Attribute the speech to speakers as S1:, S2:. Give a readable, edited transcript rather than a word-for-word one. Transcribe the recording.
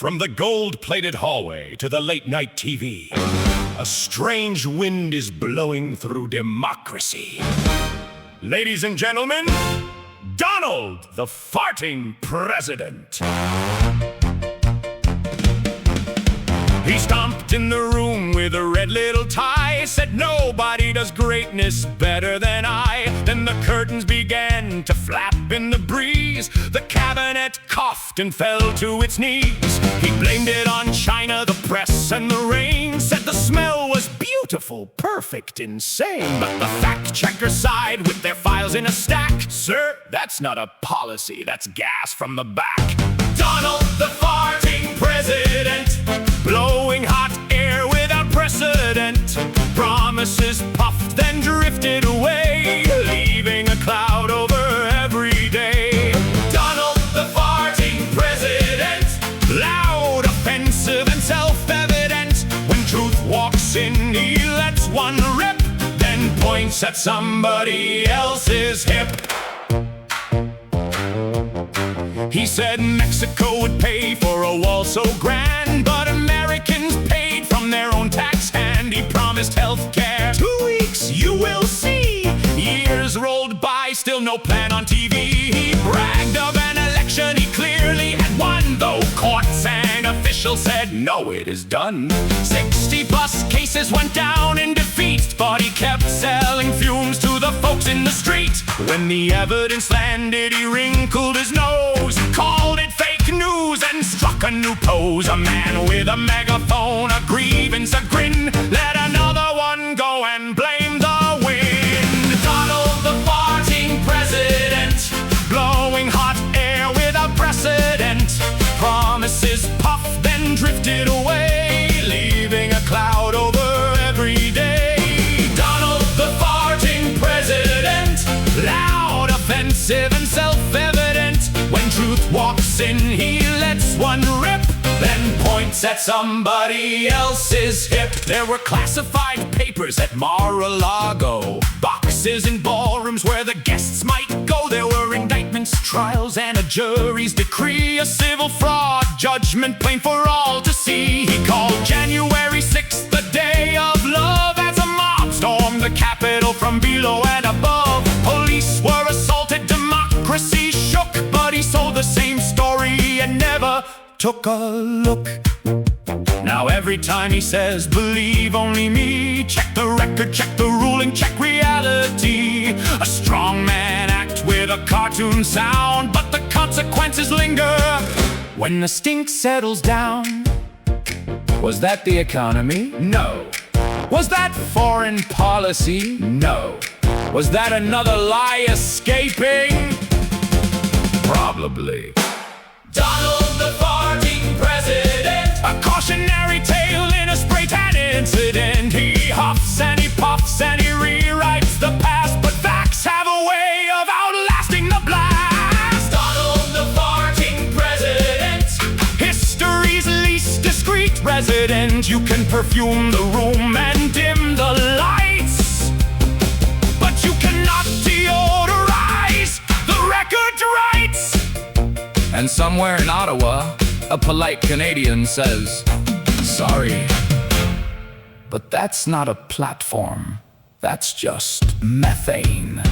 S1: From the gold-plated hallway to the late-night TV, a strange wind is blowing through democracy. Ladies and gentlemen, Donald, the farting president. He stomped in the room with a red little tie, said nobody does greatness better than I. Then the curtains began to flap in the breeze. The cabinet coughed and fell to its knees. He blamed it on China, the press, and the rain. Said the smell was beautiful, perfect, insane. But the fact-checkers sighed with their files in a stack. Sir, that's not a policy, that's gas from the back. Donald, the farting president, blowing hot air without precedent. Promises puffed, then drifted away, leaving a cloud over every day. Donald, the farting president, loud, offensive, and self-evident. When truth walks in, he lets one rip, then points at somebody else's hip. He said Mexico would pay for a wall so grand, but Americans paid from their own tax hand. He promised health care, 2 weeks, you will see. Years rolled by, still no plan on TV. He bragged of an election he clearly had won, though courts and officials said, no, it is done. 60-plus cases went down in defeat, but he kept selling fumes to the folks in the street. When the evidence landed, he wrinkled his nose, called it fake news, and struck a new pose. A man with a megaphone, a grievance, a grin, let another one go and blame the wind. Donald, the farting president, blowing hot air without precedent. Promises puffed, then drifted away, leaving a cloud over every day. Donald, the farting president, loud, offensive, and self-evident. When truth walks in, he lets one rip, then points at somebody else's hip. There were classified papers at Mar-a-Lago, boxes in ballrooms where the guests might go. There were indictments, trials, and a jury's decree. A civil fraud judgment plain for all to see. He called January 6th the day of love, as a mob stormed the Capitol from below and above. Police were assaulted, democracy shook, but he sold the same story and never took a look. Now every time he says, believe only me, check the record, check the ruling, check reality. A strong man act with a cartoon sound, but the consequences linger when the stink settles down. Was that the economy? No. Was that foreign policy? No. Was that another lie escaping? Probably. Donald, the farting president, a cautionary tale in a spray tan incident. He huffs and he puffs and he rewrites the past, but facts have a way of outlasting the blast. Donald, the farting president, history's least discreet resident. You can perfume the room and dim the lights, but you cannot deodorize the record rights. And somewhere in Ottawa, a polite Canadian says, sorry, but that's not a platform, that's just methane.